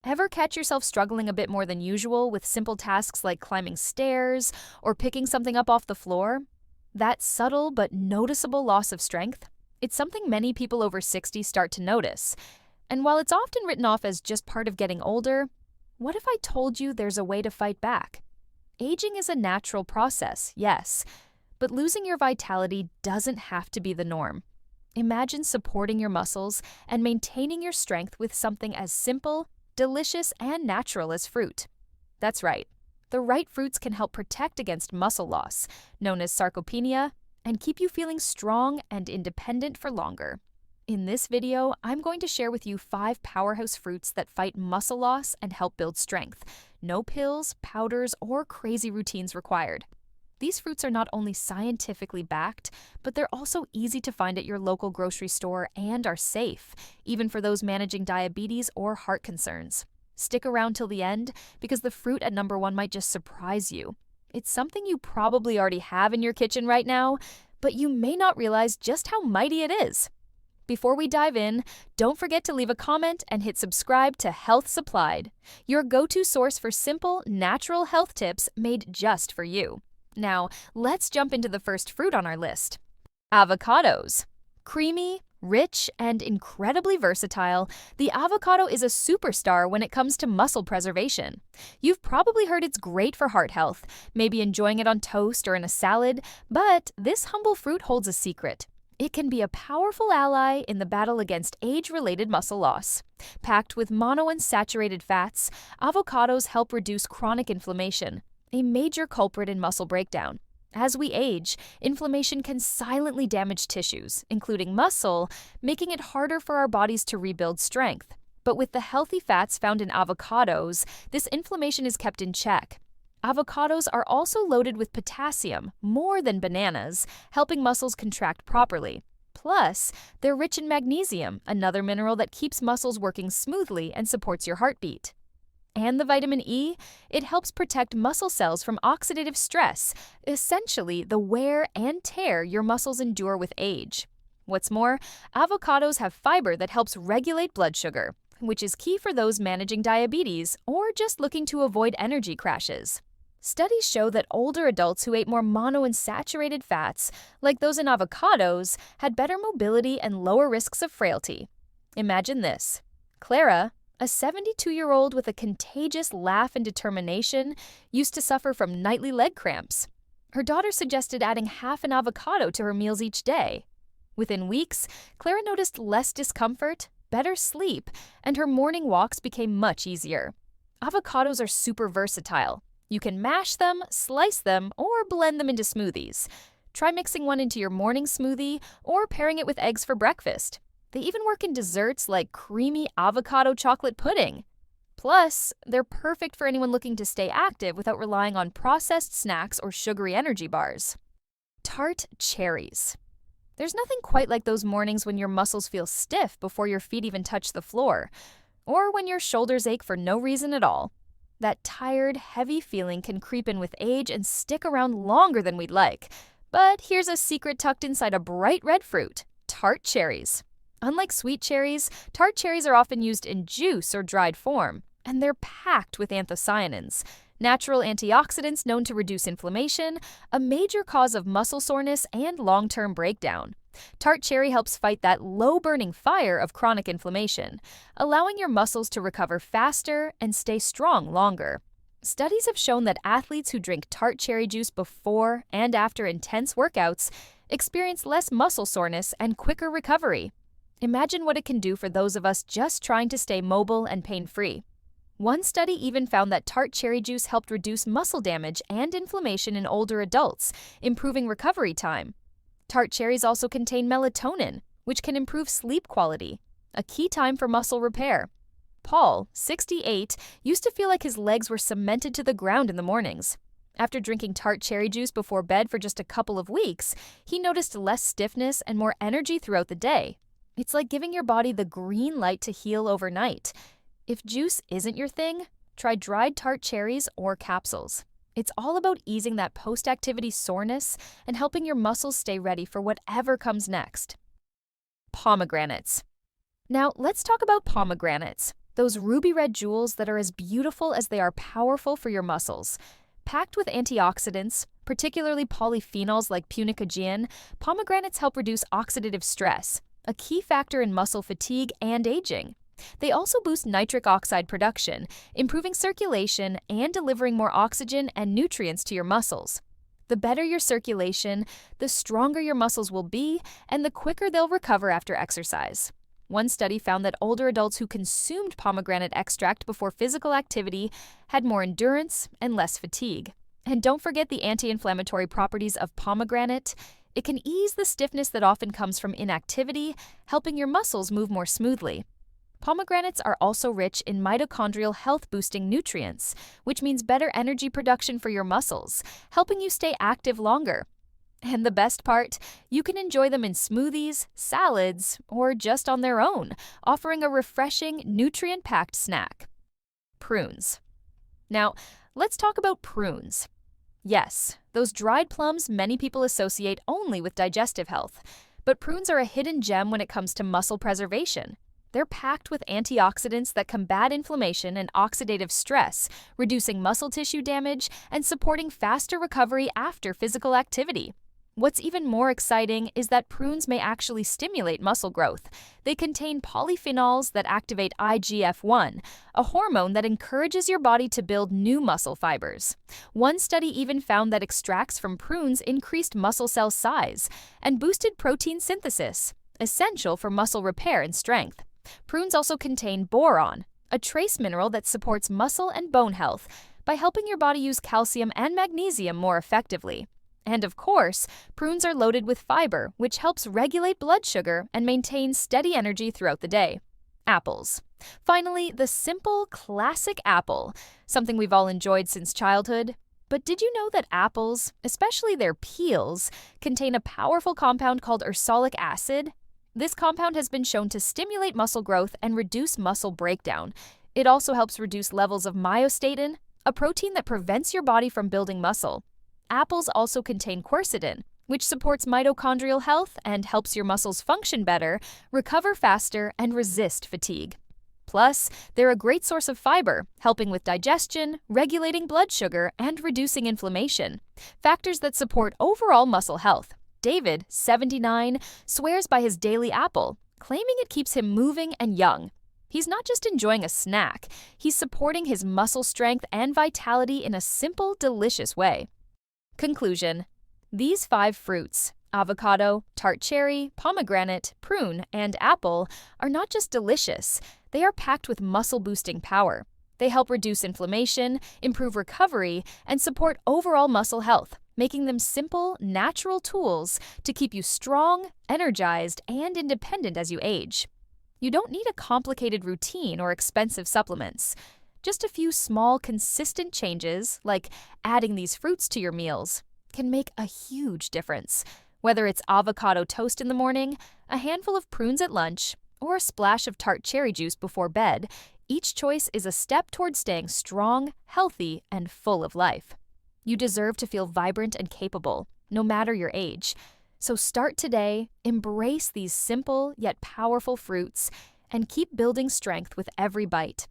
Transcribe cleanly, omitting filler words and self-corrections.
Ever catch yourself struggling a bit more than usual with simple tasks like climbing stairs or picking something up off the floor? That subtle but noticeable loss of strength? It's something many people over 60 start to notice. And while it's often written off as just part of getting older, what if I told you there's a way to fight back? Aging is a natural process, yes, but losing your vitality doesn't have to be the norm. Imagine supporting your muscles and maintaining your strength with something as simple, delicious, and natural as fruit. That's right. The right fruits can help protect against muscle loss, known as sarcopenia, and keep you feeling strong and independent for longer. In this video, I'm going to share with you 5 powerhouse fruits that fight muscle loss and help build strength. No pills, powders, or crazy routines required. These fruits are not only scientifically backed, but they're also easy to find at your local grocery store and are safe, even for those managing diabetes or heart concerns. Stick around till the end, because the fruit at number 1 might just surprise you. It's something you probably already have in your kitchen right now, but you may not realize just how mighty it is. Before we dive in, don't forget to leave a comment and hit subscribe to Health Supplied, your go-to source for simple, natural health tips made just for you. Now, let's jump into the first fruit on our list. Avocados. Creamy, rich, and incredibly versatile, the avocado is a superstar when it comes to muscle preservation. You've probably heard it's great for heart health, maybe enjoying it on toast or in a salad, but this humble fruit holds a secret. It can be a powerful ally in the battle against age-related muscle loss. Packed with monounsaturated fats, avocados help reduce chronic inflammation, a major culprit in muscle breakdown. As we age, inflammation can silently damage tissues, including muscle, making it harder for our bodies to rebuild strength. But with the healthy fats found in avocados, this inflammation is kept in check. Avocados are also loaded with potassium, more than bananas, helping muscles contract properly. Plus, they're rich in magnesium, another mineral that keeps muscles working smoothly and supports your heartbeat. And the vitamin E, it helps protect muscle cells from oxidative stress, essentially the wear and tear your muscles endure with age. What's more, avocados have fiber that helps regulate blood sugar, which is key for those managing diabetes or just looking to avoid energy crashes. Studies show that older adults who ate more monounsaturated fats, like those in avocados, had better mobility and lower risks of frailty. Imagine this. Clara, a 72-year-old with a contagious laugh and determination, used to suffer from nightly leg cramps. Her daughter suggested adding half an avocado to her meals each day. Within weeks, Clara noticed less discomfort, better sleep, and her morning walks became much easier. Avocados are super versatile. You can mash them, slice them, or blend them into smoothies. Try mixing one into your morning smoothie or pairing it with eggs for breakfast. They even work in desserts like creamy avocado chocolate pudding. Plus, they're perfect for anyone looking to stay active without relying on processed snacks or sugary energy bars. Tart cherries. There's nothing quite like those mornings when your muscles feel stiff before your feet even touch the floor, or when your shoulders ache for no reason at all. That tired, heavy feeling can creep in with age and stick around longer than we'd like. But here's a secret tucked inside a bright red fruit: tart cherries. Unlike sweet cherries, tart cherries are often used in juice or dried form, and they're packed with anthocyanins, natural antioxidants known to reduce inflammation, a major cause of muscle soreness and long-term breakdown. Tart cherry helps fight that low-burning fire of chronic inflammation, allowing your muscles to recover faster and stay strong longer. Studies have shown that athletes who drink tart cherry juice before and after intense workouts experience less muscle soreness and quicker recovery. Imagine what it can do for those of us just trying to stay mobile and pain-free. One study even found that tart cherry juice helped reduce muscle damage and inflammation in older adults, improving recovery time. Tart cherries also contain melatonin, which can improve sleep quality, a key time for muscle repair. Paul, 68, used to feel like his legs were cemented to the ground in the mornings. After drinking tart cherry juice before bed for just a couple of weeks, he noticed less stiffness and more energy throughout the day. It's like giving your body the green light to heal overnight. If juice isn't your thing, try dried tart cherries or capsules. It's all about easing that post-activity soreness and helping your muscles stay ready for whatever comes next. Pomegranates. Now, let's talk about pomegranates. those ruby red jewels that are as beautiful as they are powerful for your muscles. Packed with antioxidants, particularly polyphenols like punicogene, pomegranates help reduce oxidative stress, a key factor in muscle fatigue and aging. They also boost nitric oxide production, improving circulation and delivering more oxygen and nutrients to your muscles. The better your circulation, the stronger your muscles will be, and the quicker they'll recover after exercise. One study found that older adults who consumed pomegranate extract before physical activity had more endurance and less fatigue. And don't forget the anti-inflammatory properties of pomegranate. It can ease the stiffness that often comes from inactivity, helping your muscles move more smoothly. Pomegranates are also rich in mitochondrial health-boosting nutrients, which means better energy production for your muscles, helping you stay active longer. And the best part, you can enjoy them in smoothies, salads, or just on their own, offering a refreshing, nutrient-packed snack. Prunes. Now, let's talk about prunes. Yes, those dried plums many people associate only with digestive health, but prunes are a hidden gem when it comes to muscle preservation. They're packed with antioxidants that combat inflammation and oxidative stress, reducing muscle tissue damage and supporting faster recovery after physical activity. What's even more exciting is that prunes may actually stimulate muscle growth. They contain polyphenols that activate IGF-1, a hormone that encourages your body to build new muscle fibers. One study even found that extracts from prunes increased muscle cell size and boosted protein synthesis, essential for muscle repair and strength. Prunes also contain boron, a trace mineral that supports muscle and bone health by helping your body use calcium and magnesium more effectively. And of course, prunes are loaded with fiber, which helps regulate blood sugar and maintain steady energy throughout the day. Apples. Finally, the simple, classic apple, something we've all enjoyed since childhood. But did you know that apples, especially their peels, contain a powerful compound called ursolic acid? This compound has been shown to stimulate muscle growth and reduce muscle breakdown. It also helps reduce levels of myostatin, a protein that prevents your body from building muscle. Apples also contain quercetin, which supports mitochondrial health and helps your muscles function better, recover faster, and resist fatigue. Plus, they're a great source of fiber, helping with digestion, regulating blood sugar, and reducing inflammation, factors that support overall muscle health. David, 79, swears by his daily apple, claiming it keeps him moving and young. He's not just enjoying a snack, he's supporting his muscle strength and vitality in a simple, delicious way. Conclusion. These 5 fruits, avocado, tart cherry, pomegranate, prune, and apple, are not just delicious, they are packed with muscle-boosting power. They help reduce inflammation, improve recovery, and support overall muscle health, making them simple, natural tools to keep you strong, energized, and independent as you age. You don't need a complicated routine or expensive supplements. Just a few small, consistent changes, like adding these fruits to your meals, can make a huge difference. Whether it's avocado toast in the morning, a handful of prunes at lunch, or a splash of tart cherry juice before bed, each choice is a step towards staying strong, healthy, and full of life. You deserve to feel vibrant and capable, no matter your age. So start today, embrace these simple yet powerful fruits, and keep building strength with every bite.